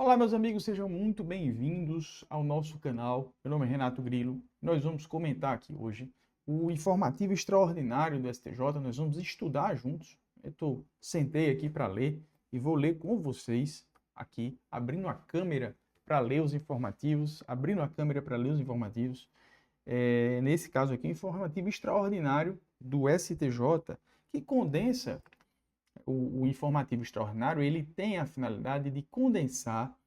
Olá, meus amigos, sejam muito bem-vindos ao nosso canal. Meu nome é Renato Grilo. Nós vamos comentar aqui hoje o informativo extraordinário do STJ. Nós vamos estudar juntos. Sentei aqui para ler e vou ler com vocês aqui, abrindo a câmera para ler os informativos, nesse caso aqui, o informativo extraordinário do STJ, que condensa o informativo extraordinário. Ele tem a finalidade de condensar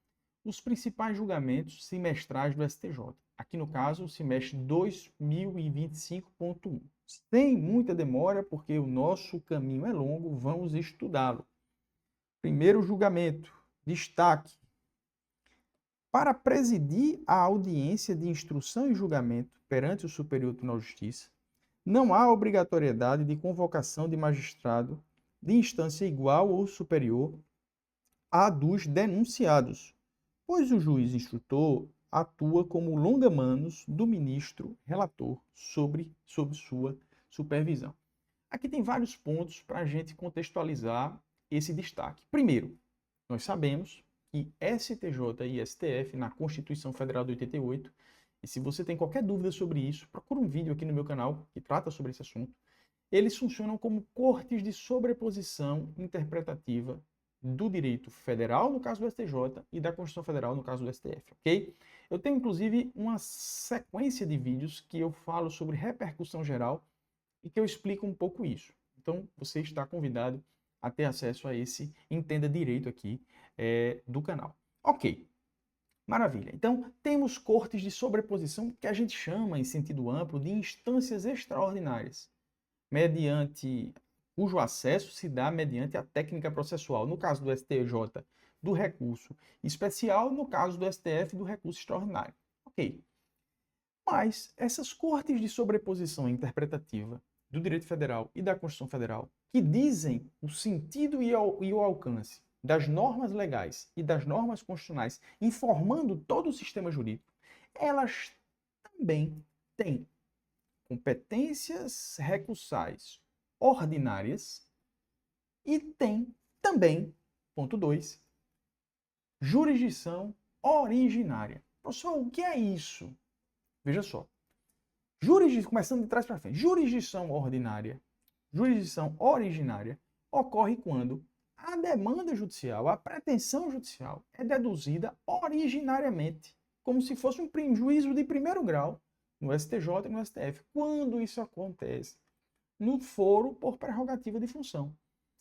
os principais julgamentos semestrais do STJ. Aqui no caso, o semestre 2025.1. Sem muita demora, porque o nosso caminho é longo, vamos estudá-lo. Primeiro julgamento, destaque. Para presidir a audiência de instrução e julgamento perante o Superior Tribunal de Justiça, não há obrigatoriedade de convocação de magistrado de instância igual ou superior à dos denunciados, pois o juiz instrutor atua como longa-manos do ministro relator sob sua supervisão. Aqui tem vários pontos para a gente contextualizar esse destaque. Primeiro, nós sabemos que STJ e STF, na Constituição Federal de 88, e se você tem qualquer dúvida sobre isso, procura um vídeo aqui no meu canal que trata sobre esse assunto, eles funcionam como cortes de sobreposição interpretativa do direito federal, no caso do STJ, e da Constituição Federal, no caso do STF, ok? Eu tenho, inclusive, uma sequência de vídeos que eu falo sobre repercussão geral e que eu explico um pouco isso. Então, você está convidado a ter acesso a esse Entenda Direito aqui do canal. Ok, maravilha. Então, temos cortes de sobreposição que a gente chama, em sentido amplo, de instâncias extraordinárias, cujo acesso se dá mediante a técnica processual. No caso do STJ, do recurso especial, no caso do STF, do recurso extraordinário. Ok. Mas essas cortes de sobreposição interpretativa do direito federal e da Constituição Federal, que dizem o sentido e o alcance das normas legais e das normas constitucionais, informando todo o sistema jurídico, elas também têm competências recursais ordinárias e tem também, ponto 2, jurisdição originária. Professor, o que é isso? Veja só. Começando de trás para frente. Jurisdição originária ocorre quando a demanda judicial, a pretensão judicial é deduzida originariamente, como se fosse um juízo de primeiro grau no STJ e no STF. Quando isso acontece? No foro por prerrogativa de função.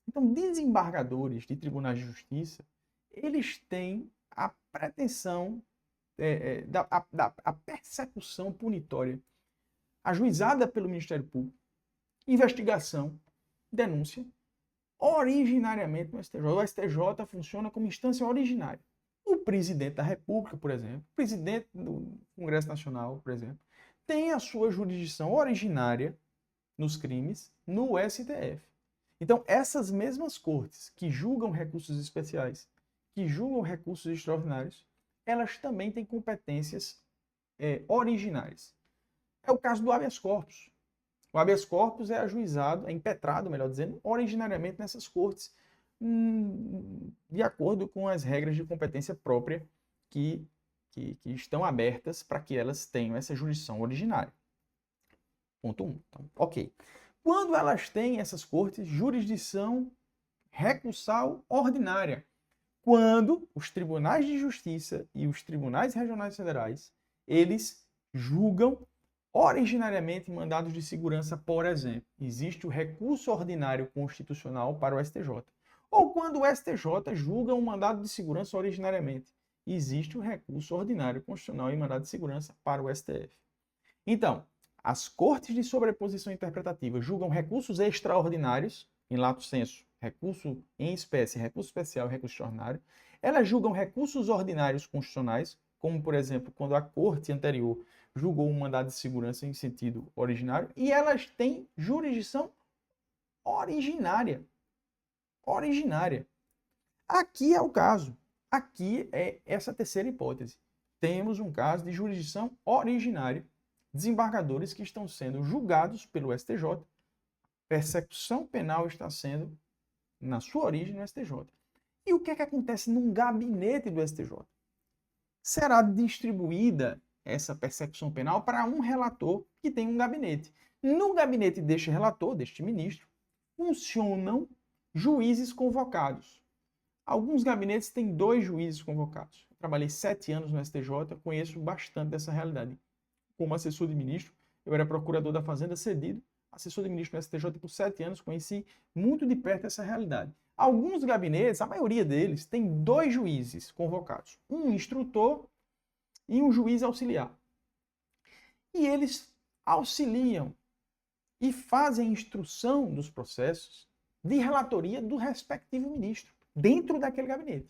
Então, desembargadores de tribunais de justiça, eles têm a pretensão da persecução punitória ajuizada pelo Ministério Público, investigação, denúncia, originariamente no STJ. O STJ funciona como instância originária. O presidente da República, por exemplo, o presidente do Congresso Nacional, por exemplo, tem a sua jurisdição originária nos crimes no STF. Então, essas mesmas cortes que julgam recursos especiais, que julgam recursos extraordinários, elas também têm competências originárias. É o caso do habeas corpus. O habeas corpus é ajuizado, é impetrado, melhor dizendo, originariamente nessas cortes, de acordo com as regras de competência própria que estão abertas para que elas tenham essa jurisdição originária. Ponto 1. Então, ok. Quando elas têm, essas cortes, jurisdição recursal ordinária? Quando os tribunais de justiça e os tribunais regionais federais, eles julgam originariamente mandados de segurança, por exemplo. Existe o recurso ordinário constitucional para o STJ. Ou quando o STJ julga um mandado de segurança originariamente. Existe o recurso ordinário constitucional e mandado de segurança para o STF. Então, as cortes de sobreposição interpretativa julgam recursos extraordinários, em lato sensu, recurso em espécie, recurso especial e recurso extraordinário. Elas julgam recursos ordinários constitucionais, como, por exemplo, quando a corte anterior julgou um mandado de segurança em sentido originário, e elas têm jurisdição originária. Aqui é o caso. Aqui é essa terceira hipótese. Temos um caso de jurisdição originária, desembargadores que estão sendo julgados pelo STJ, persecução penal está sendo, na sua origem, no STJ. E o que é que acontece num gabinete do STJ? Será distribuída essa persecução penal para um relator que tem um gabinete. No gabinete deste relator, deste ministro, funcionam juízes convocados. Alguns gabinetes têm 2 juízes convocados. Eu trabalhei 7 anos no STJ, conheço bastante dessa realidade. Como assessor de ministro, eu era procurador da Fazenda cedido, assessor de ministro no STJ por 7 anos, conheci muito de perto essa realidade. Alguns gabinetes, a maioria deles, tem 2 juízes convocados, um instrutor e um juiz auxiliar. E eles auxiliam e fazem instrução dos processos de relatoria do respectivo ministro, dentro daquele gabinete.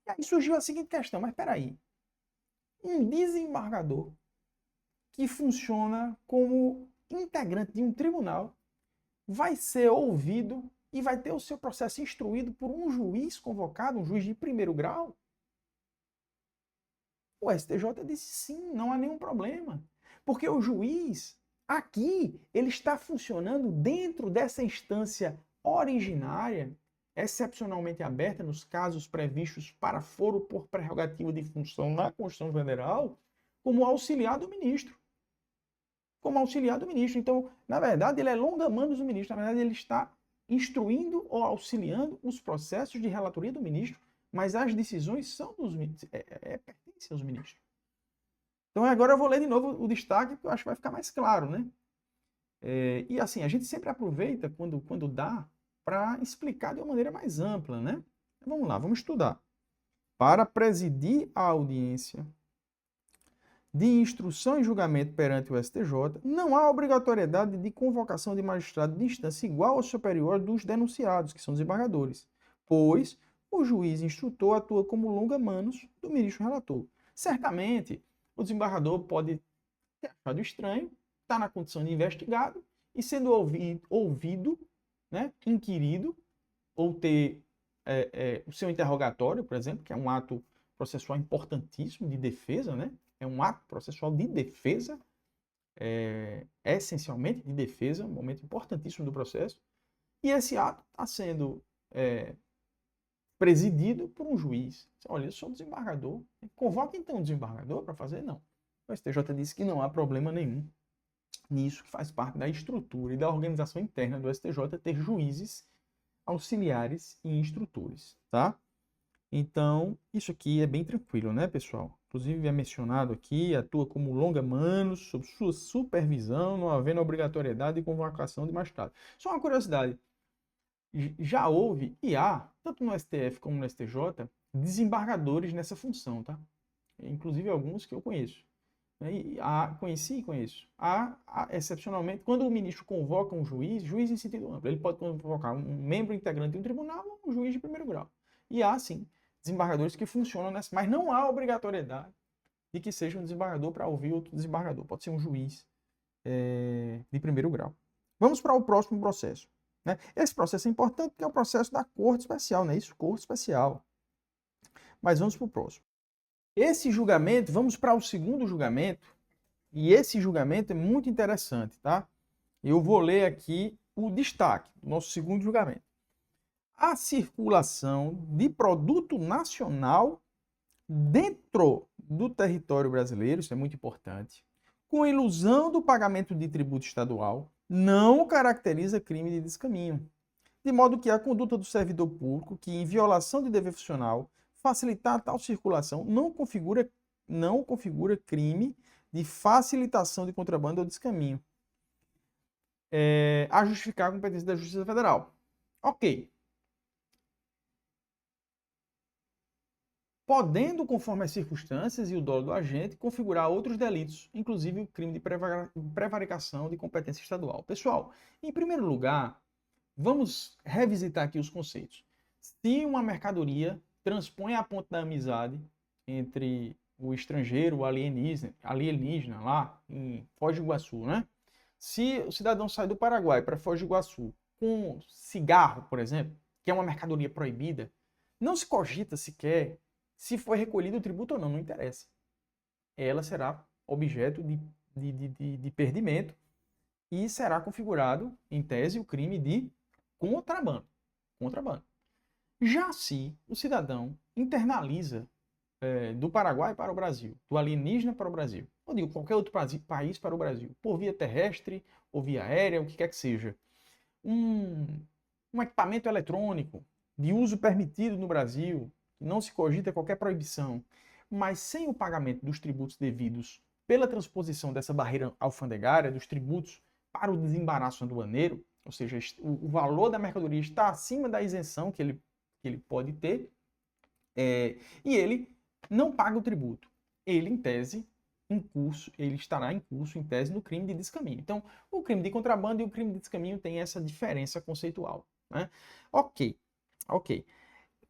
E aí surgiu a seguinte questão, mas espera aí, um desembargador que funciona como integrante de um tribunal vai ser ouvido e vai ter o seu processo instruído por um juiz convocado, um juiz de primeiro grau? O STJ disse sim, não há nenhum problema. Porque o juiz, aqui, ele está funcionando dentro dessa instância originária, excepcionalmente aberta nos casos previstos para foro por prerrogativa de função na Constituição Federal, como auxiliar do ministro. Como auxiliar do ministro. Então, na verdade, ele é longa-mandos do ministro. Na verdade, ele está instruindo ou auxiliando os processos de relatoria do ministro, mas as decisões são dos pertencem aos ministros. Então, agora eu vou ler de novo o destaque, porque eu acho que vai ficar mais claro, né? E assim, a gente sempre aproveita, quando dá, para explicar de uma maneira mais ampla, né? Vamos lá, vamos estudar. Para presidir a audiência de instrução e julgamento perante o STJ, não há obrigatoriedade de convocação de magistrado de instância igual ou superior dos denunciados, que são desembargadores, pois o juiz instrutor atua como longa-manos do ministro relator. Certamente, o desembargador pode ter achado estranho, está na condição de investigado e sendo ouvido, né, inquirido, ou ter o seu interrogatório, por exemplo, que é um ato processual importantíssimo de defesa, né? É um ato processual de defesa, essencialmente de defesa, um momento importantíssimo do processo, e esse ato está sendo presidido por um juiz. Olha, eu sou desembargador, convoca então um desembargador para fazer? Não. O STJ disse que não há problema nenhum nisso, que faz parte da estrutura e da organização interna do STJ ter juízes auxiliares e instrutores, tá? Então, isso aqui é bem tranquilo, né, pessoal? Inclusive, é mencionado aqui, atua como longa-manos, sob sua supervisão, não havendo obrigatoriedade de convocação de magistrado. Só uma curiosidade, já houve, e há, tanto no STF como no STJ, desembargadores nessa função, tá? Inclusive alguns que eu conheço. E conheci e conheço. Excepcionalmente, quando o ministro convoca um juiz em sentido amplo, ele pode convocar um membro integrante de um tribunal ou um juiz de primeiro grau. E há, sim, desembargadores que funcionam nessa, mas não há obrigatoriedade de que seja um desembargador para ouvir outro desembargador. Pode ser um juiz de primeiro grau. Vamos para o próximo processo. Né? Esse processo é importante porque é o processo da Corte Especial, né? Isso, Corte Especial. Mas vamos para o próximo. Esse julgamento, vamos para o segundo julgamento, e esse julgamento é muito interessante, tá? Eu vou ler aqui o destaque do nosso segundo julgamento. A circulação de produto nacional dentro do território brasileiro, isso é muito importante, com ilusão do pagamento de tributo estadual, não caracteriza crime de descaminho. De modo que a conduta do servidor público, que em violação de dever funcional, facilitar tal circulação, não configura crime de facilitação de contrabando ou descaminho. A justificar a competência da Justiça Federal. Ok. Podendo, conforme as circunstâncias e o dolo do agente, configurar outros delitos, inclusive o crime de prevaricação de competência estadual. Pessoal, em primeiro lugar, vamos revisitar aqui os conceitos. Se uma mercadoria transpõe a ponte da amizade entre o estrangeiro, o alienígena lá em Foz do Iguaçu, né? Se o cidadão sai do Paraguai para Foz do Iguaçu com cigarro, por exemplo, que é uma mercadoria proibida, não se cogita sequer se foi recolhido o tributo ou não, não interessa. Ela será objeto de perdimento e será configurado, em tese, o crime de contrabando. Já se o cidadão internaliza do Paraguai para o Brasil, do alienígena para o Brasil, ou de qualquer outro país para o Brasil, por via terrestre ou via aérea, o que quer que seja, um, um equipamento eletrônico de uso permitido no Brasil, que não se cogita qualquer proibição, mas sem o pagamento dos tributos devidos pela transposição dessa barreira alfandegária, dos tributos para o desembaraço aduaneiro, ou seja, o valor da mercadoria está acima da isenção que ele pode ter, e ele não paga o tributo. Ele, em tese, ele estará em curso, em tese, no crime de descaminho. Então, o crime de contrabando e o crime de descaminho têm essa diferença conceitual, né? Ok.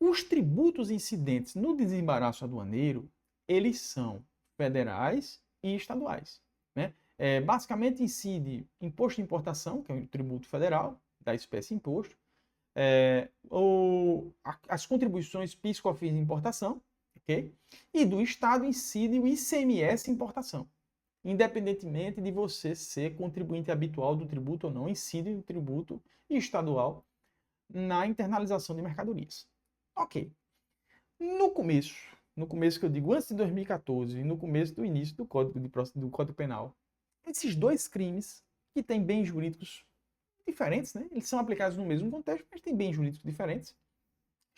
Os tributos incidentes no desembaraço aduaneiro, eles são federais e estaduais, né? Basicamente incide imposto de importação, que é um tributo federal, da espécie imposto, as contribuições PIS, COFINS de importação, ok? E do Estado incide o ICMS importação. Independentemente de você ser contribuinte habitual do tributo ou não, incide o tributo estadual na internalização de mercadorias. Ok. No começo que eu digo, antes de 2014, no começo do início do Código Penal, esses dois crimes, que têm bens jurídicos diferentes, né? Eles são aplicados no mesmo contexto, mas têm bens jurídicos diferentes,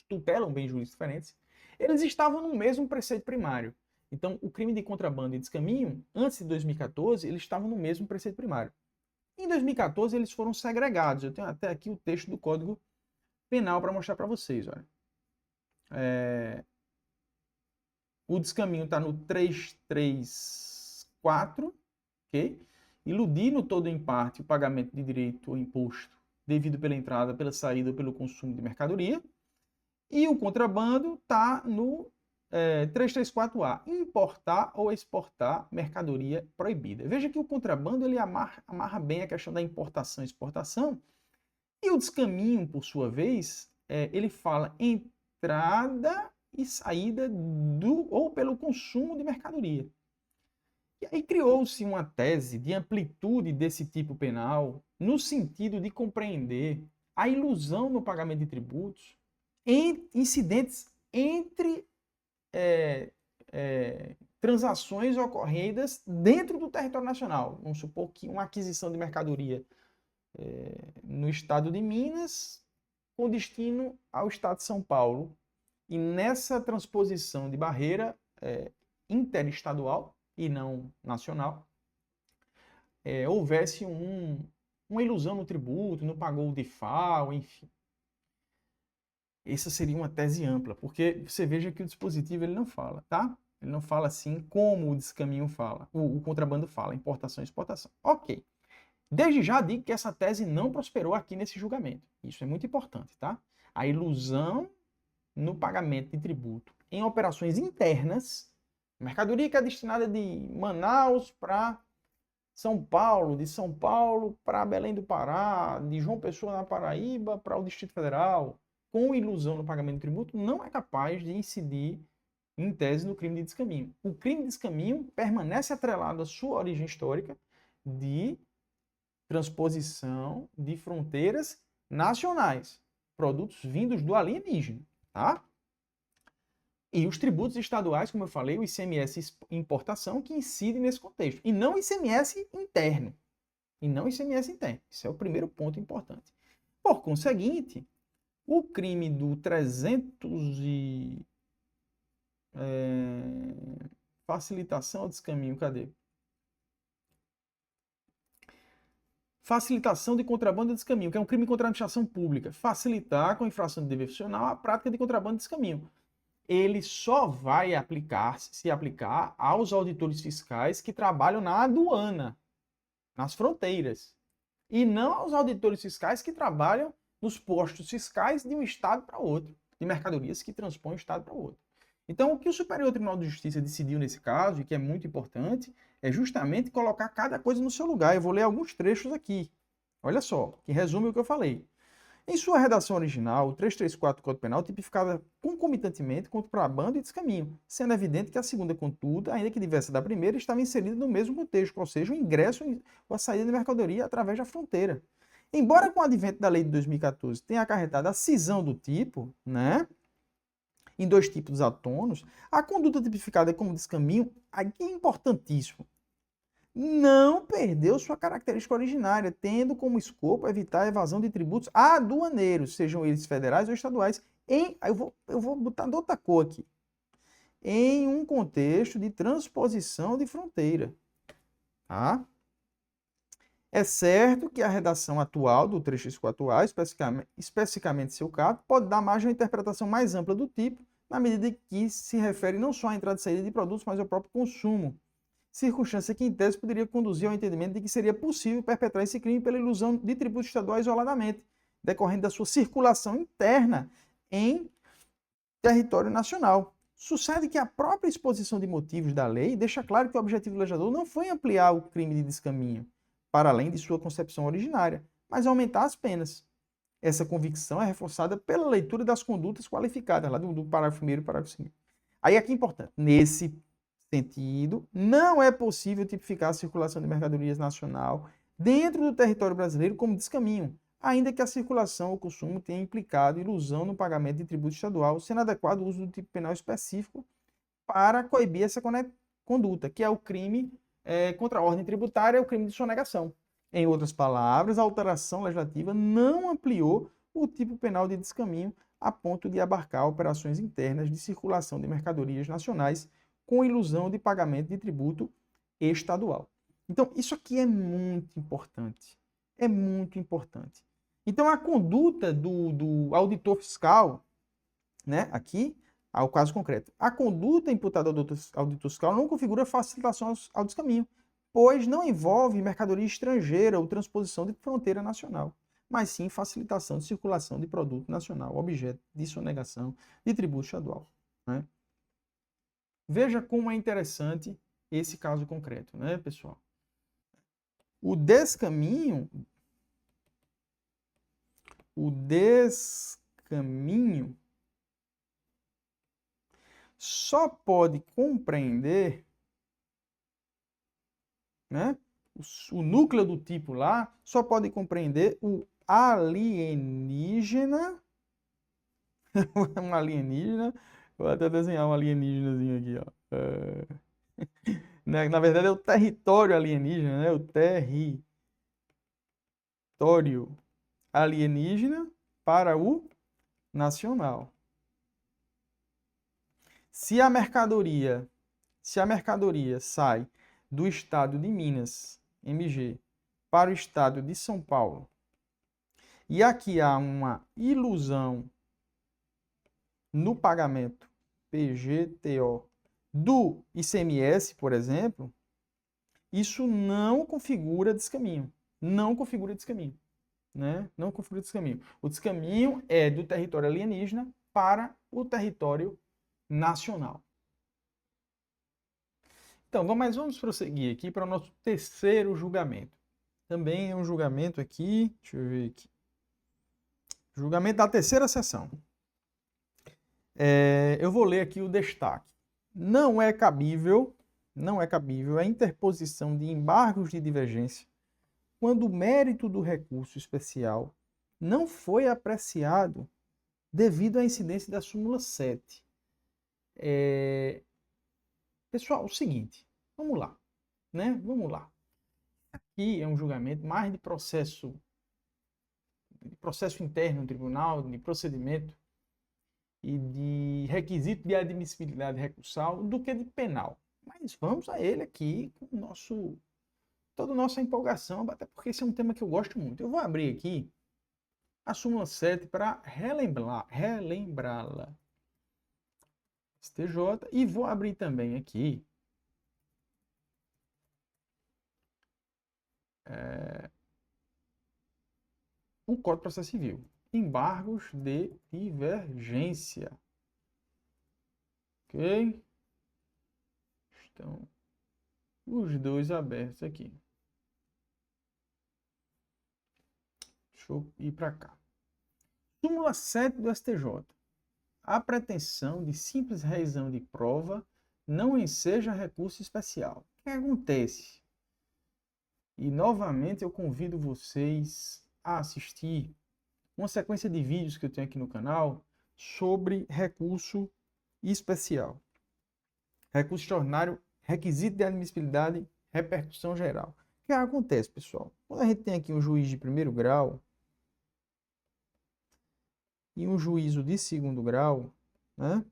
tutelam bens jurídicos diferentes, eles estavam no mesmo preceito primário. Então, o crime de contrabando e descaminho, antes de 2014, eles estavam no mesmo preceito primário. Em 2014, eles foram segregados. Eu tenho até aqui o texto do Código Penal para mostrar para vocês. Olha. O descaminho está no 334, ok? Iludir no todo ou em parte o pagamento de direito ou imposto devido pela entrada, pela saída ou pelo consumo de mercadoria. E o contrabando está no 334A, importar ou exportar mercadoria proibida. Veja que o contrabando ele amarra bem a questão da importação e exportação. E o descaminho, por sua vez, ele fala entrada e saída ou pelo consumo de mercadoria. E aí criou-se uma tese de amplitude desse tipo penal no sentido de compreender a ilusão no pagamento de tributos incidentes entre transações ocorridas dentro do território nacional. Vamos supor que uma aquisição de mercadoria no estado de Minas com destino ao estado de São Paulo. E nessa transposição de barreira interestadual e não nacional, houvesse uma ilusão no tributo, não pagou o DIFAL, enfim. Essa seria uma tese ampla, porque você veja que o dispositivo ele não fala, tá? Ele não fala assim como o descaminho fala, o contrabando fala, importação e exportação. Ok. Desde já digo que essa tese não prosperou aqui nesse julgamento. Isso é muito importante, tá? A ilusão no pagamento de tributo em operações internas, mercadoria que é destinada de Manaus para São Paulo, de São Paulo para Belém do Pará, de João Pessoa na Paraíba para o Distrito Federal, com ilusão no pagamento de tributo, não é capaz de incidir em tese no crime de descaminho. O crime de descaminho permanece atrelado à sua origem histórica de transposição de fronteiras nacionais, produtos vindos do alienígena, tá? E os tributos estaduais, como eu falei, o ICMS importação, que incide nesse contexto, e não ICMS interno. Isso é o primeiro ponto importante. Por conseguinte, o crime do 300 e... facilitação ao descaminho, cadê? Facilitação de contrabando e descaminho, que é um crime contra a administração pública. Facilitar, com infração de dever funcional, a prática de contrabando e descaminho. Ele só vai se aplicar aos auditores fiscais que trabalham na aduana, nas fronteiras. E não aos auditores fiscais que trabalham nos postos fiscais de um estado para outro, de mercadorias que transpõem um estado para outro. Então, o que o Superior Tribunal de Justiça decidiu nesse caso, e que é muito importante, é justamente colocar cada coisa no seu lugar. Eu vou ler alguns trechos aqui. Olha só, que resume o que eu falei. Em sua redação original, o 334 do Código Penal tipificava concomitantemente contrabando e descaminho, sendo evidente que a segunda, contudo, ainda que diversa da primeira, estava inserida no mesmo contexto, ou seja, o ingresso ou a saída de mercadoria através da fronteira. Embora com o advento da lei de 2014 tenha acarretado a cisão do tipo, né, em 2 tipos autônomos, a conduta tipificada como descaminho, aqui é importantíssimo, não perdeu sua característica originária, tendo como escopo evitar a evasão de tributos aduaneiros, sejam eles federais ou estaduais, eu vou botar de outra cor aqui, em um contexto de transposição de fronteira. Tá? É certo que a redação atual do 3x4 atual, especificamente seu caso, pode dar margem a uma interpretação mais ampla do tipo, na medida que se refere não só à entrada e saída de produtos, mas ao próprio consumo. Circunstância que, em tese, poderia conduzir ao entendimento de que seria possível perpetrar esse crime pela ilusão de tributo estadual isoladamente, decorrente da sua circulação interna em território nacional. Sucede que a própria exposição de motivos da lei deixa claro que o objetivo do legislador não foi ampliar o crime de descaminho, para além de sua concepção originária, mas aumentar as penas. Essa convicção é reforçada pela leitura das condutas qualificadas, lá do parágrafo 1º e parágrafo 2º. Aí aqui é importante, nesse sentido, não é possível tipificar a circulação de mercadorias nacional dentro do território brasileiro como descaminho, ainda que a circulação ou consumo tenha implicado ilusão no pagamento de tributo estadual, sendo adequado o uso do tipo penal específico para coibir essa conduta, que é o crime contra a ordem tributária, é o crime de sonegação. Em outras palavras, a alteração legislativa não ampliou o tipo penal de descaminho a ponto de abarcar operações internas de circulação de mercadorias nacionais com ilusão de pagamento de tributo estadual. Então, isso aqui é muito importante. É muito importante. Então, a conduta do auditor fiscal, né, aqui, ao caso concreto, a conduta imputada ao auditor fiscal não configura facilitação ao descaminho, pois não envolve mercadoria estrangeira ou transposição de fronteira nacional, mas sim facilitação de circulação de produto nacional, objeto de sonegação de tributo estadual, né? Veja como é interessante esse caso concreto, né, pessoal? O descaminho só pode compreender, né? O núcleo do tipo lá só pode compreender o alienígena. Um alienígena. Vou até desenhar um alienígenazinho aqui, ó. Na verdade é o território alienígena, né? O território alienígena para o nacional. Se a mercadoria sai do estado de Minas, MG, para o estado de São Paulo, e aqui há uma ilusão no pagamento PGTO do ICMS, por exemplo, isso não configura descaminho. Não configura descaminho. Né? Não configura descaminho. O descaminho é do território alienígena para o território nacional. Então, vamos prosseguir aqui para o nosso terceiro julgamento. Também é um julgamento aqui, deixa eu ver aqui. Julgamento da terceira sessão. Eu vou ler aqui o destaque. Não é cabível a interposição de embargos de divergência quando o mérito do recurso especial não foi apreciado devido à incidência da súmula 7. Pessoal, o seguinte, vamos lá, né? Vamos lá. Aqui é um julgamento mais de processo interno no tribunal, de procedimento e de requisito de admissibilidade recursal do que de penal. Mas vamos a ele aqui com toda a nossa empolgação, até porque esse é um tema que eu gosto muito. Eu vou abrir aqui a súmula 7 para relembrá-la. STJ, e vou abrir também aqui o Código de Processo Civil. Embargos de divergência. Ok? Estão os dois abertos aqui. Deixa eu ir para cá. Súmula 7 do STJ. A pretensão de simples revisão de prova não enseja recurso especial. O que acontece? E novamente eu convido vocês a assistir uma sequência de vídeos que eu tenho aqui no canal sobre recurso especial. Recurso extraordinário, requisito de admissibilidade, repercussão geral. O que acontece, pessoal? Quando a gente tem aqui um juiz de primeiro grau e um juízo de segundo grau, né?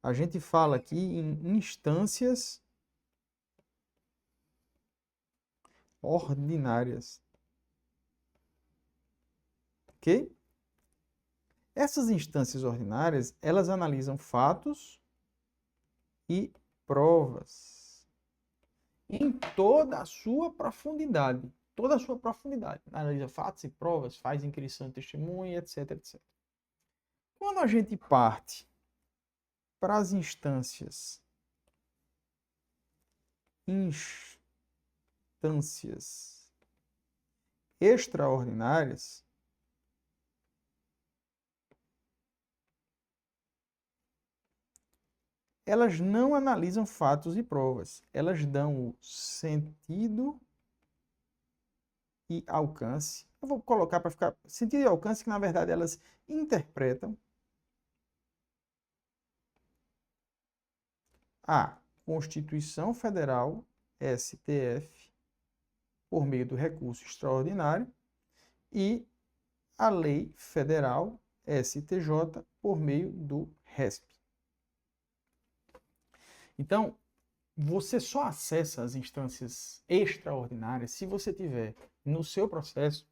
A gente fala aqui em instâncias ordinárias. Ok? Essas instâncias ordinárias, elas analisam fatos e provas em toda a sua profundidade. Toda a sua profundidade. Analisa fatos e provas, faz inquirição de testemunha, etc, etc. Quando a gente parte para as instâncias extraordinárias, elas não analisam fatos e provas. Elas dão o sentido e alcance. Eu vou colocar para ficar sentido e alcance, que na verdade elas interpretam a Constituição Federal, STF, por meio do recurso extraordinário, e a Lei Federal, STJ, por meio do RESP. Então, você só acessa as instâncias extraordinárias se você tiver no seu processo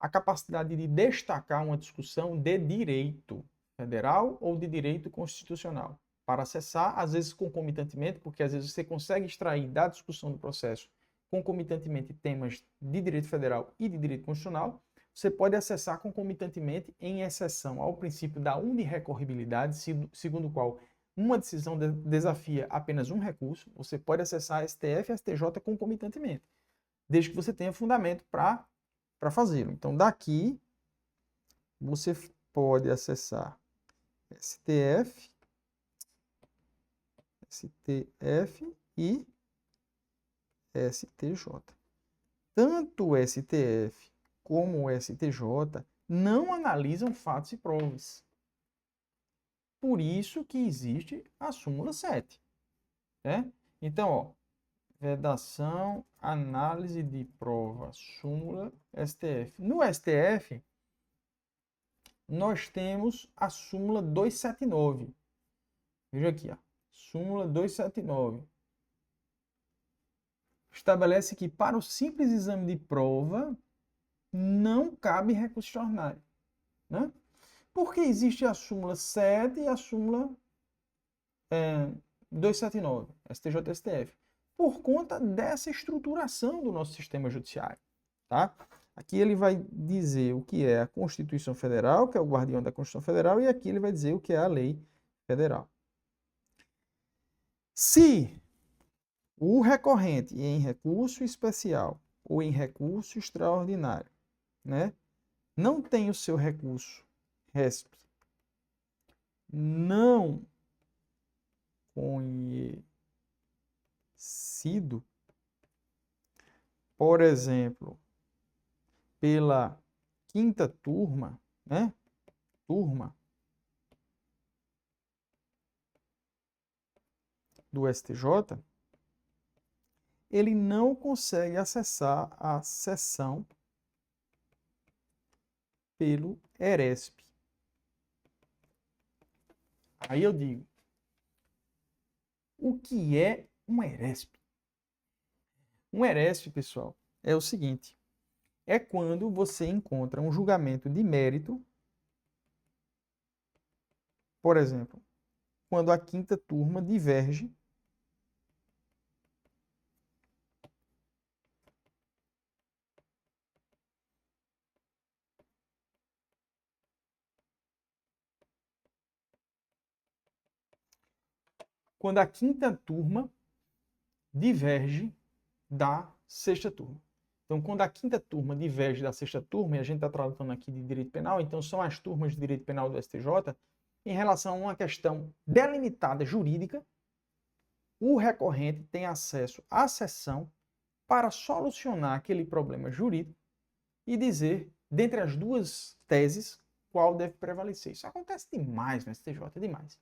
a capacidade de destacar uma discussão de direito federal ou de direito constitucional. Para acessar, às vezes concomitantemente, porque às vezes você consegue extrair da discussão do processo concomitantemente temas de direito federal e de direito constitucional, você pode acessar concomitantemente em exceção ao princípio da unirecorribilidade, segundo o qual uma decisão desafia apenas um recurso, você pode acessar STF e STJ concomitantemente, desde que você tenha fundamento para fazê-lo. Então, daqui, você pode acessar STF e STJ. Tanto o STF como o STJ não analisam fatos e provas. Por isso que existe a súmula 7. Né? Então, ó, vedação, análise de prova, súmula, STF. No STF, nós temos a súmula 279. Veja aqui, ó. Súmula 279. Estabelece que para o simples exame de prova não cabe recurso extraordinário. Né? Porque existe a súmula 7 e a súmula 279, STJ e STF. Por conta dessa estruturação do nosso sistema judiciário. Tá? Aqui ele vai dizer o que é a Constituição Federal, que é o guardião da Constituição Federal, e aqui ele vai dizer o que é a lei federal. Se o recorrente em recurso especial ou em recurso extraordinário, né, não tem o seu recurso RESP não conhecido, por exemplo, pela quinta turma, né, do STJ, ele não consegue acessar a sessão pelo ERESP. Aí eu digo, o que é um ERESP? Um ERESP, pessoal, é o seguinte, é quando você encontra um julgamento de mérito, por exemplo, quando a quinta turma diverge quando a quinta turma diverge da sexta turma. Então, quando a quinta turma diverge da sexta turma, e a gente está tratando aqui de direito penal, então são as turmas de direito penal do STJ, em relação a uma questão delimitada jurídica, o recorrente tem acesso à sessão para solucionar aquele problema jurídico e dizer, dentre as duas teses, qual deve prevalecer. Isso acontece demais no STJ, demais.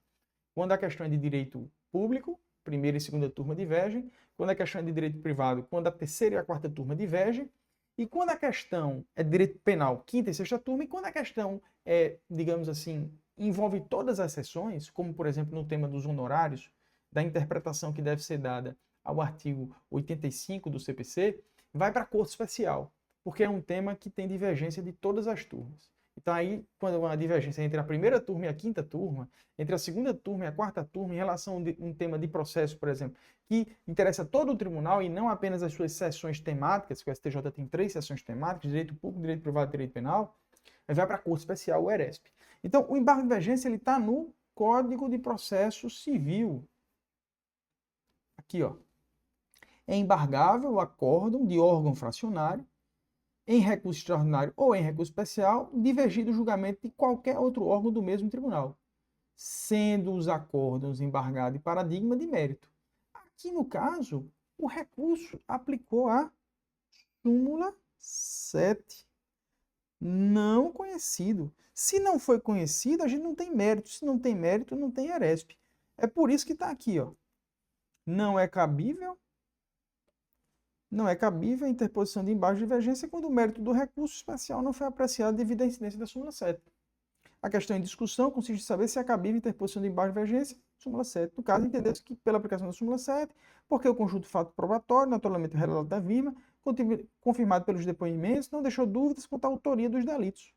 Quando a questão é de direito público, primeira e segunda turma divergem. Quando a questão é de direito privado, quando a terceira e a quarta turma divergem. E quando a questão é de direito penal, quinta e sexta turma. E quando a questão é, digamos assim, envolve todas as seções, como por exemplo no tema dos honorários, da interpretação que deve ser dada ao artigo 85 do CPC, vai para a Corte Especial, porque é um tema que tem divergência de todas as turmas. Então aí, quando há uma divergência entre a primeira turma e a quinta turma, entre a segunda turma e a quarta turma, em relação a um tema de processo, por exemplo, que interessa todo o tribunal e não apenas as suas seções temáticas, que o STJ tem 3 seções temáticas, direito público, direito privado e direito penal, vai para a Corte Especial, o ERESP. Então, o embargo de divergência está no Código de Processo Civil. Aqui, ó. É embargável o acórdão de órgão fracionário em recurso extraordinário ou em recurso especial, divergir do julgamento de qualquer outro órgão do mesmo tribunal, sendo os acórdãos embargado e paradigma de mérito. Aqui, no caso, o recurso aplicou a súmula 7, não conhecido. Se não foi conhecido, a gente não tem mérito. Se não tem mérito, não tem ERESP. É por isso que está aqui, ó. Não é cabível a interposição de embargo de divergência quando o mérito do recurso especial não foi apreciado devido à incidência da súmula 7. A questão em discussão consiste em saber se é cabível a interposição de embargo de divergência, súmula 7. No caso, entendeu-se que pela aplicação da súmula 7, porque o conjunto de fato probatório, naturalmente o relato da vítima, confirmado pelos depoimentos, não deixou dúvidas quanto à autoria dos delitos.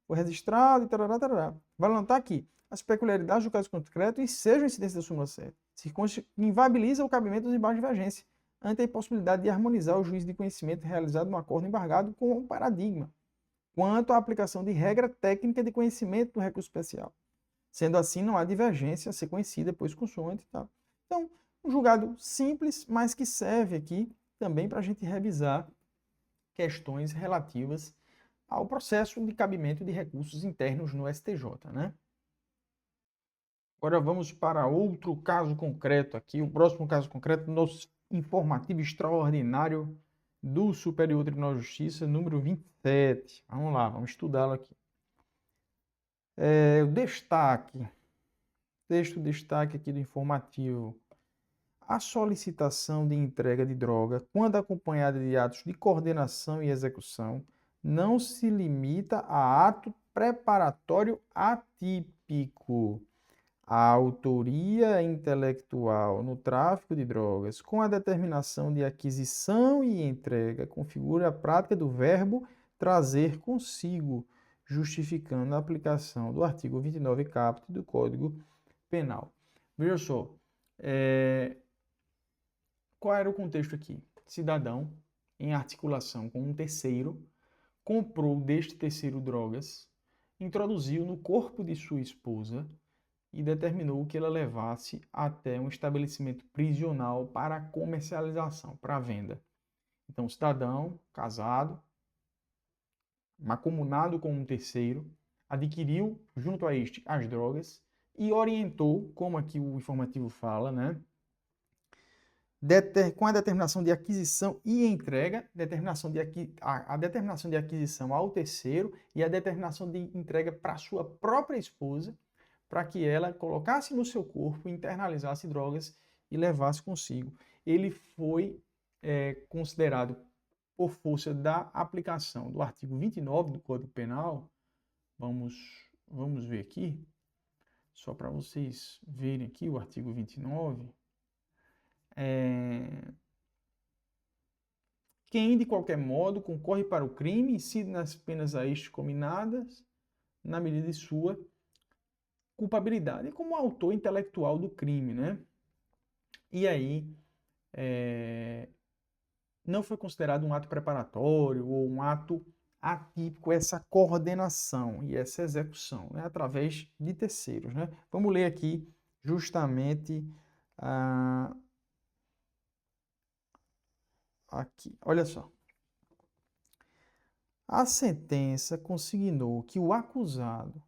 Foi registrado e tarará, tarará. Vale anotar aqui as peculiaridades do caso concreto e seja a incidência da súmula 7. Se inviabiliza o cabimento dos embargos de divergência ante a impossibilidade de harmonizar o juízo de conhecimento realizado no acordo embargado com o paradigma, quanto à aplicação de regra técnica de conhecimento do recurso especial. Sendo assim, não há divergência a ser conhecida, pois consoante. Tá? Então, um julgado simples, mas que serve aqui também para a gente revisar questões relativas ao processo de cabimento de recursos internos no STJ, né? Agora vamos para outro caso concreto aqui, o próximo caso concreto, nosso informativo extraordinário do Superior Tribunal de Justiça, número 27. Vamos lá, vamos estudá-lo aqui. O destaque, texto destaque aqui do informativo. A solicitação de entrega de droga, quando acompanhada de atos de coordenação e execução, não se limita a ato preparatório atípico. A autoria intelectual no tráfico de drogas, com a determinação de aquisição e entrega, configura a prática do verbo trazer consigo, justificando a aplicação do artigo 29 caput do Código Penal. Veja só, qual era o contexto aqui? Cidadão, em articulação com um terceiro, comprou deste terceiro drogas, introduziu no corpo de sua esposa e determinou que ela levasse até um estabelecimento prisional para comercialização, para venda. Então, o cidadão, casado, mancomunado com um terceiro, adquiriu, junto a este, as drogas e orientou, como aqui o informativo fala, né? Com a determinação de aquisição e entrega, a determinação de aquisição ao terceiro e a determinação de entrega para sua própria esposa, para que ela colocasse no seu corpo, internalizasse drogas e levasse consigo. Ele foi considerado, por força da aplicação do artigo 29 do Código Penal, vamos ver aqui, só para vocês verem aqui o artigo 29, quem de qualquer modo concorre para o crime incide nas penas a este cominadas na medida de sua culpabilidade como autor intelectual do crime, né? E aí não foi considerado um ato preparatório ou um ato atípico essa coordenação e essa execução, né? Através de terceiros, né? Vamos ler aqui justamente aqui. Olha só. A sentença consignou que o acusado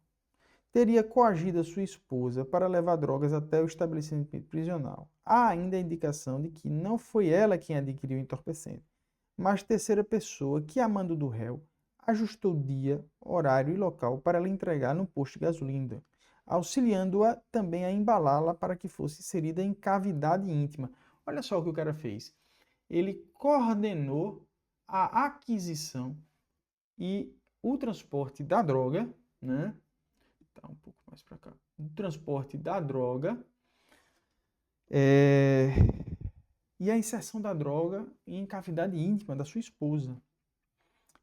teria coagido a sua esposa para levar drogas até o estabelecimento prisional. Há ainda a indicação de que não foi ela quem adquiriu o entorpecente, mas terceira pessoa que, a mando do réu, ajustou dia, horário e local para ela entregar no posto de gasolina, auxiliando-a também a embalá-la para que fosse inserida em cavidade íntima. Olha só o que o cara fez. Ele coordenou a aquisição e o transporte da droga, né? Tá um pouco mais para cá. O transporte da droga e a inserção da droga em cavidade íntima da sua esposa.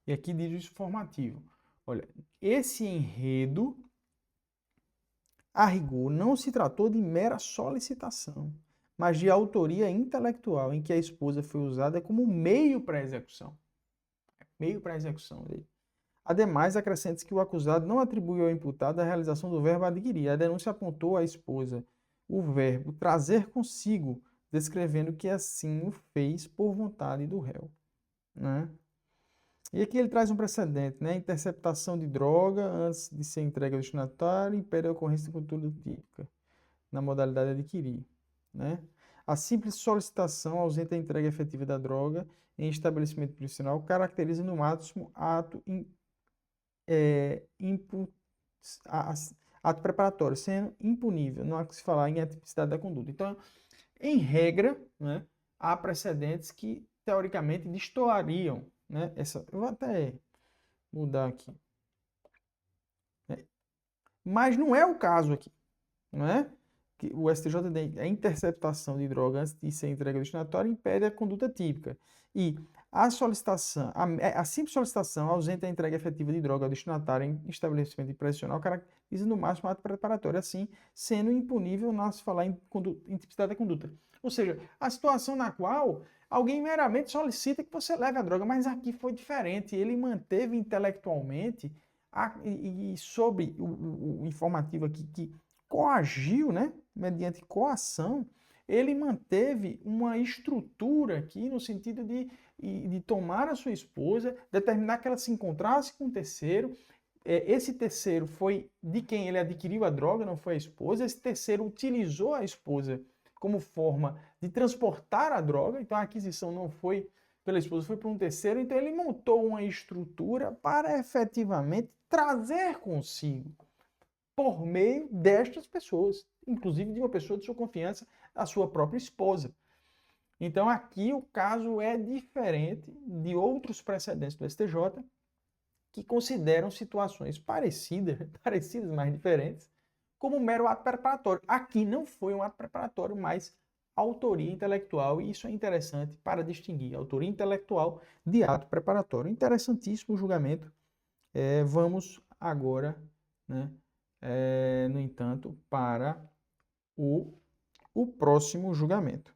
E aqui diz o informativo. Olha, esse enredo, a rigor, não se tratou de mera solicitação, mas de autoria intelectual, em que a esposa foi usada como meio para a execução. Meio para a execução dele. Ademais, acrescenta-se que o acusado não atribuiu ao imputado a realização do verbo adquirir. A denúncia apontou à esposa o verbo trazer consigo, descrevendo que assim o fez por vontade do réu, né? E aqui ele traz um precedente, né? Interceptação de droga antes de ser entregue ao destinatário impede a ocorrência de conduta típica na modalidade adquirir, né? A simples solicitação ausente a entrega efetiva da droga em estabelecimento profissional caracteriza no máximo ato ato preparatório, sendo impunível, não há que se falar em atipicidade da conduta. Então, em regra, né, há precedentes que, teoricamente, destoariam, né, eu vou até mudar aqui. Né? Mas não é o caso aqui, não é? Que o STJD, a interceptação de droga antes de ser entregue ao destinatário impede a conduta típica. E a solicitação, a simples solicitação ausente a entrega efetiva de droga ao destinatário em estabelecimento profissional caracteriza no máximo ato preparatório, assim, sendo impunível não se falar em tipicidade da conduta. Ou seja, a situação na qual alguém meramente solicita que você leve a droga, mas aqui foi diferente. Ele manteve intelectualmente e sobre o informativo aqui que coagiu, né, mediante coação, ele manteve uma estrutura aqui no sentido de tomar a sua esposa, determinar que ela se encontrasse com um terceiro. Esse terceiro foi de quem ele adquiriu a droga, não foi a esposa. Esse terceiro utilizou a esposa como forma de transportar a droga, então a aquisição não foi pela esposa, foi por um terceiro. Então ele montou uma estrutura para efetivamente trazer consigo, por meio destas pessoas, inclusive de uma pessoa de sua confiança, a sua própria esposa. Então aqui o caso é diferente de outros precedentes do STJ que consideram situações parecidas, mas diferentes, como um mero ato preparatório. Aqui não foi um ato preparatório, mas autoria intelectual, e isso é interessante para distinguir autoria intelectual de ato preparatório. Interessantíssimo o julgamento. Vamos agora, né, no entanto, para o próximo julgamento.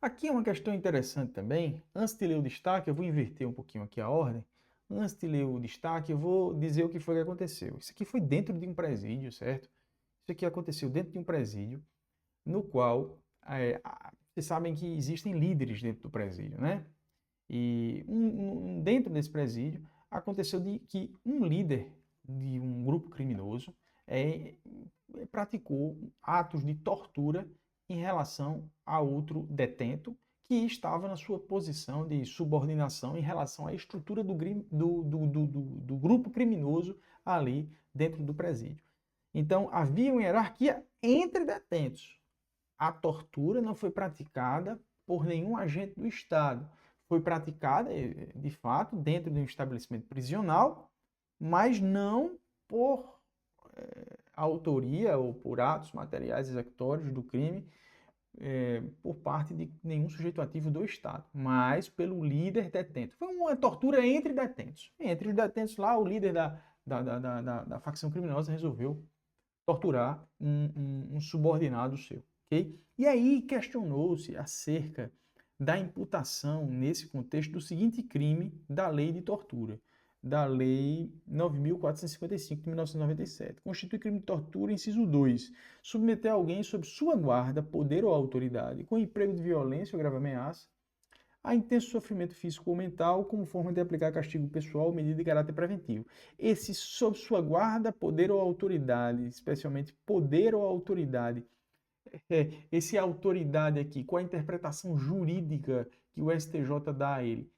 Aqui é uma questão interessante também. Antes de ler o destaque, eu vou inverter um pouquinho aqui a ordem. Antes de ler o destaque, eu vou dizer o que foi que aconteceu. Isso aqui foi dentro de um presídio, certo? Isso aqui aconteceu dentro de um presídio, no qual vocês sabem que existem líderes dentro do presídio, né? E dentro desse presídio, aconteceu que um líder de um grupo criminoso praticou atos de tortura em relação a outro detento que estava na sua posição de subordinação em relação à estrutura do grupo criminoso ali dentro do presídio. Então, havia uma hierarquia entre detentos. A tortura não foi praticada por nenhum agente do Estado. Foi praticada, de fato, dentro de um estabelecimento prisional, mas não por autoria ou por atos materiais executórios do crime por parte de nenhum sujeito ativo do Estado, mas pelo líder detento. Foi uma tortura entre detentos. Entre os detentos lá, o líder da facção criminosa resolveu torturar um subordinado seu. Okay? E aí questionou-se acerca da imputação, nesse contexto, do seguinte crime da lei de tortura, da Lei 9.455 de 1997. Constitui crime de tortura, inciso 2. Submeter alguém sob sua guarda, poder ou autoridade, com emprego de violência ou grave ameaça, a intenso sofrimento físico ou mental, como forma de aplicar castigo pessoal ou medida de caráter preventivo. Esse sob sua guarda, poder ou autoridade, especialmente poder ou autoridade, esse autoridade aqui, qual a interpretação jurídica que o STJ dá a ele,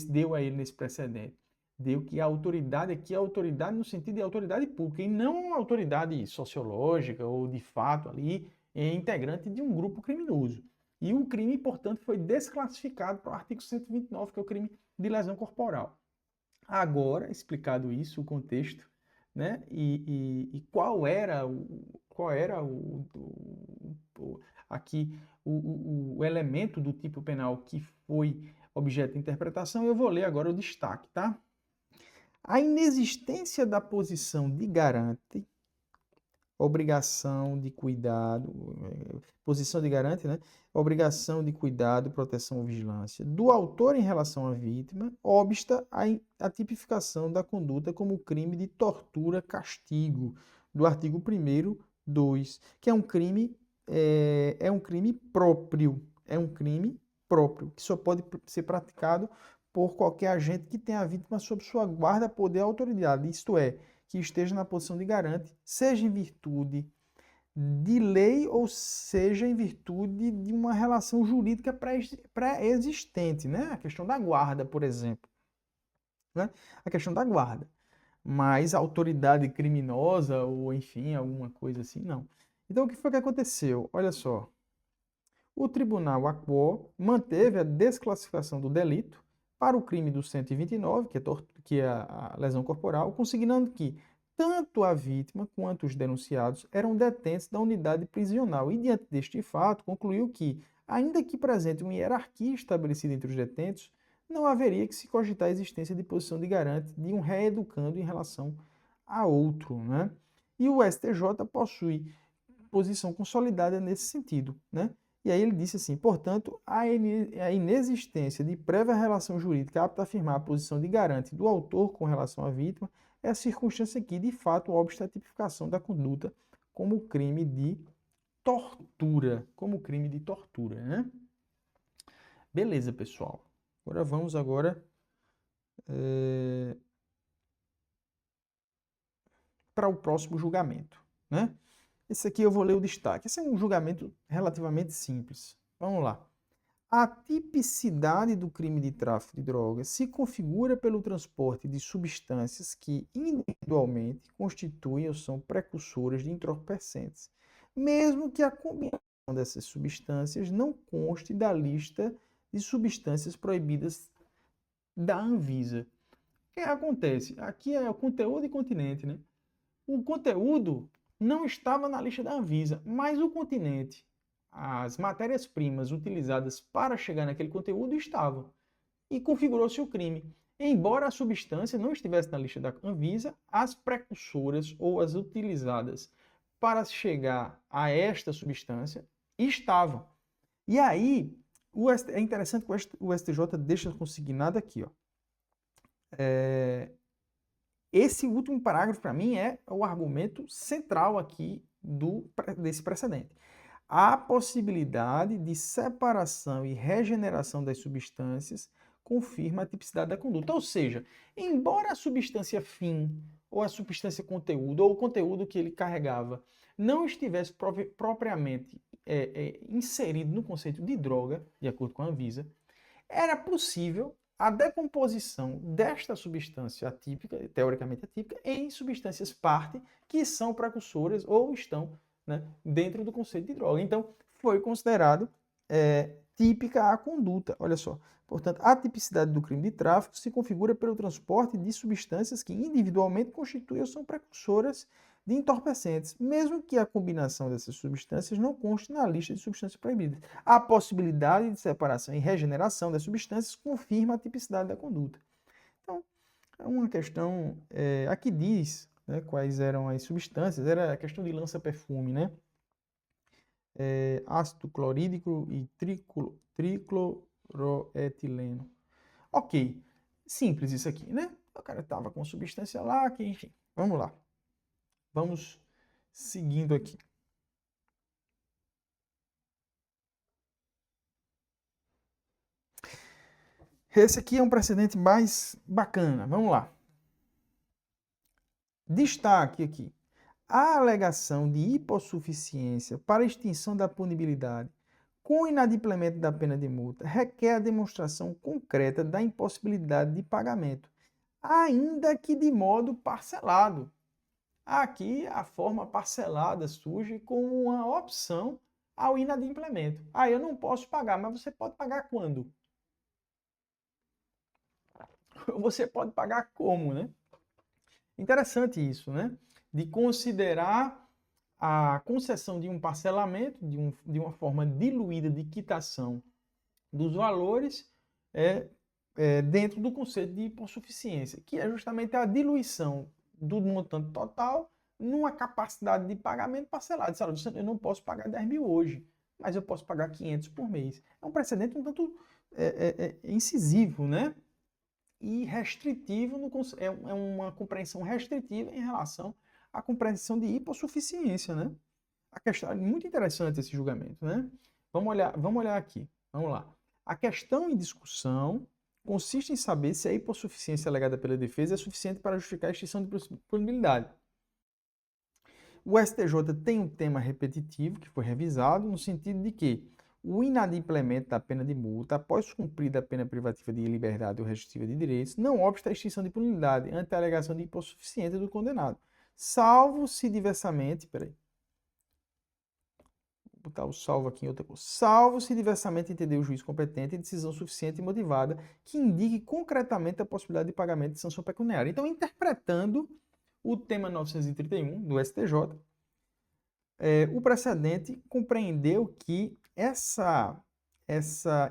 deu a ele nesse precedente? Deu que a autoridade aqui é autoridade no sentido de autoridade pública e não autoridade sociológica ou de fato ali integrante de um grupo criminoso. E o crime, portanto, foi desclassificado para o artigo 129, que é o crime de lesão corporal. Agora, explicado isso, o contexto, né? E qual era aqui o elemento do tipo penal que foi objeto de interpretação, eu vou ler agora o destaque, tá? A inexistência da posição de garante, obrigação de cuidado, posição de garante, né? Obrigação de cuidado, proteção ou vigilância do autor em relação à vítima, obsta a tipificação da conduta como crime de tortura, castigo, do artigo 1º, 2, que é um crime próprio, que só pode ser praticado por qualquer agente que tenha a vítima sob sua guarda, poder ou autoridade, isto é, que esteja na posição de garante, seja em virtude de lei ou seja em virtude de uma relação jurídica pré-existente, né? A questão da guarda, por exemplo, né? A questão da guarda. Mas a autoridade criminosa ou, enfim, alguma coisa assim, não. Então, o que foi que aconteceu? Olha só. O tribunal ACPO manteve a desclassificação do delito para o crime do 129, que é a lesão corporal, consignando que tanto a vítima quanto os denunciados eram detentos da unidade prisional e, diante deste fato, concluiu que, ainda que presente uma hierarquia estabelecida entre os detentos, não haveria que se cogitar a existência de posição de garante de um reeducando em relação a outro, né? E o STJ possui posição consolidada nesse sentido, né? E aí ele disse assim, portanto, a inexistência de prévia relação jurídica apta a afirmar a posição de garante do autor com relação à vítima é a circunstância que, de fato, obsta a tipificação da conduta como crime de tortura. Né? Beleza, pessoal. Agora vamos para o próximo julgamento, né? Esse aqui eu vou ler o destaque. Esse é um julgamento relativamente simples. Vamos lá. A tipicidade do crime de tráfico de drogas se configura pelo transporte de substâncias que individualmente constituem ou são precursoras de entorpecentes, mesmo que a combinação dessas substâncias não conste da lista de substâncias proibidas da Anvisa. O que acontece? Aqui é o conteúdo e continente, né? O conteúdo não estava na lista da Anvisa, mas o continente, as matérias-primas utilizadas para chegar naquele conteúdo estavam. E configurou-se o crime. Embora a substância não estivesse na lista da Anvisa, as precursoras ou as utilizadas para chegar a esta substância estavam. E aí, é interessante que o STJ deixa consignado aqui, ó. Esse último parágrafo, para mim, é o argumento central aqui desse precedente. A possibilidade de separação e regeneração das substâncias confirma a tipicidade da conduta. Ou seja, embora a substância fim, ou a substância conteúdo, ou o conteúdo que ele carregava, não estivesse propriamente inserido no conceito de droga, de acordo com a Anvisa, era possível a decomposição desta substância atípica, teoricamente atípica, em substâncias parte que são precursoras ou estão, né, dentro do conceito de droga. Então, foi considerado típica a conduta. Olha só. Portanto, a tipicidade do crime de tráfico se configura pelo transporte de substâncias que individualmente constituem ou são precursoras de entorpecentes, mesmo que a combinação dessas substâncias não conste na lista de substâncias proibidas. A possibilidade de separação e regeneração das substâncias confirma a tipicidade da conduta. Então, é uma questão... aqui diz, né, quais eram as substâncias, era a questão de lança-perfume, né? Ácido clorídrico e tricloroetileno. Ok, simples isso aqui, né? O cara estava com substância lá, que enfim, vamos lá. Vamos seguindo aqui. Esse aqui é um precedente mais bacana. Vamos lá. Destaque aqui. A alegação de hipossuficiência para extinção da punibilidade com inadimplemento da pena de multa requer a demonstração concreta da impossibilidade de pagamento, ainda que de modo parcelado. Aqui a forma parcelada surge como uma opção ao inadimplemento. Eu não posso pagar, mas você pode pagar quando? Você pode pagar como, né? Interessante isso, né? De considerar a concessão de um parcelamento, de uma forma diluída de quitação dos valores dentro do conceito de hipossuficiência, que é justamente a diluição do montante total numa capacidade de pagamento parcelado. Eu não posso pagar 10 mil hoje, mas eu posso pagar 500 por mês. É um precedente um tanto incisivo, né? E restritivo, é uma compreensão restritiva em relação à compreensão de hipossuficiência, né? A questão é muito interessante esse julgamento, né? Vamos olhar aqui. Vamos lá. A questão em discussão consiste em saber se a hipossuficiência alegada pela defesa é suficiente para justificar a extinção de punibilidade. O STJ tem um tema repetitivo que foi revisado no sentido de que o inadimplemento da pena de multa após cumprida a pena privativa de liberdade ou restritiva de direitos não obsta a extinção de punibilidade ante a alegação de hipossuficiência do condenado, salvo se diversamente, vou botar o salvo aqui em outra coisa, salvo se diversamente entender o juiz competente em decisão suficiente e motivada que indique concretamente a possibilidade de pagamento de sanção pecuniária. Então, interpretando o tema 931 do STJ, o precedente compreendeu que essa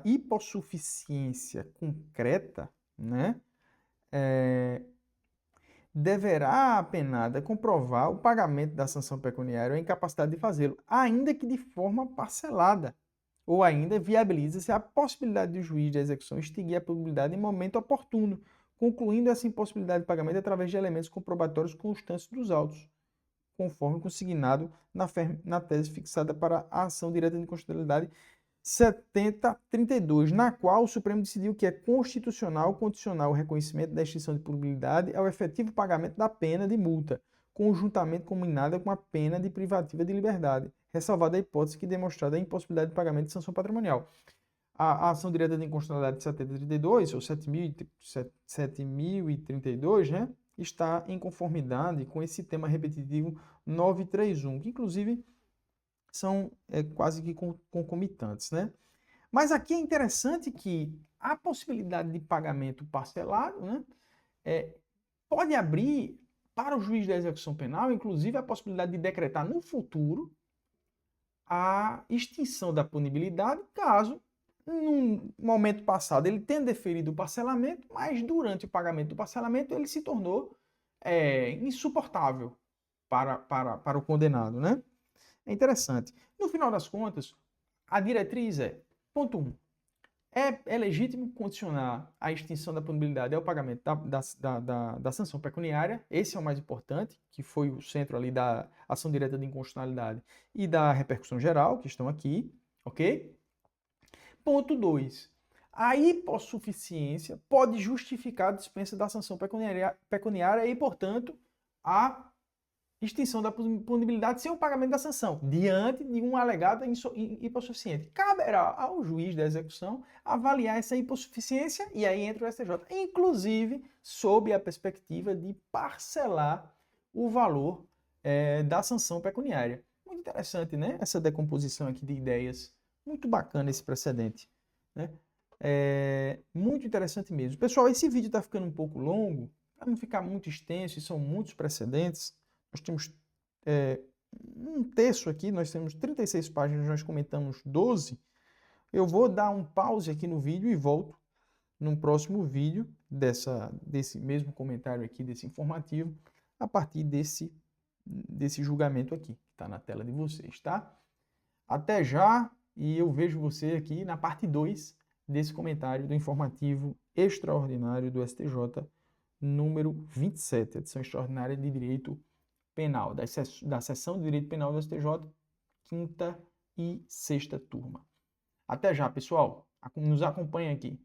hipossuficiência concreta, né, deverá a penada comprovar o pagamento da sanção pecuniária ou a incapacidade de fazê-lo, ainda que de forma parcelada, ou ainda viabiliza-se a possibilidade do juiz de execução extinguir a punibilidade em momento oportuno, concluindo essa impossibilidade de pagamento através de elementos comprobatórios constantes dos autos, conforme consignado na tese fixada para a ação direta de inconstitucionalidade 7032, na qual o Supremo decidiu que é constitucional condicionar o reconhecimento da extinção de punibilidade ao efetivo pagamento da pena de multa, conjuntamente combinada com a pena de privativa de liberdade, ressalvada a hipótese que demonstrada a impossibilidade de pagamento de sanção patrimonial. A ação direta de inconstitucionalidade de 7032, ou 7032, né, está em conformidade com esse tema repetitivo 931, que inclusive são quase que concomitantes, né? Mas aqui é interessante que a possibilidade de pagamento parcelado, né, pode abrir para o juiz da execução penal, inclusive, a possibilidade de decretar no futuro a extinção da punibilidade, caso, num momento passado, ele tenha deferido o parcelamento, mas durante o pagamento do parcelamento ele se tornou insuportável para o condenado, né? É interessante. No final das contas, a diretriz ponto 1, é legítimo condicionar a extinção da punibilidade ao pagamento da sanção pecuniária. Esse é o mais importante, que foi o centro ali da ação direta de inconstitucionalidade e da repercussão geral, que estão aqui, ok? Ponto 2. A hipossuficiência pode justificar a dispensa da sanção pecuniária e, portanto, a extinção da punibilidade sem o pagamento da sanção, diante de um alegado hipossuficiente. Caberá ao juiz da execução avaliar essa hipossuficiência, e aí entra o STJ, inclusive sob a perspectiva de parcelar o valor da sanção pecuniária. Muito interessante, né? Essa decomposição aqui de ideias. Muito bacana esse precedente, né? Muito interessante mesmo. Pessoal, esse vídeo está ficando um pouco longo, para não ficar muito extenso, e são muitos precedentes. Nós temos um terço aqui, nós temos 36 páginas, nós comentamos 12. Eu vou dar um pause aqui no vídeo e volto num próximo vídeo desse mesmo comentário aqui, desse informativo, a partir desse julgamento aqui, que está na tela de vocês, tá? Até já, e eu vejo você aqui na parte 2 desse comentário do informativo extraordinário do STJ, número 27, edição extraordinária de Direito Penal, da Seção de Direito Penal do STJ, 5ª e 6ª turma. Até já, pessoal. Nos acompanha aqui.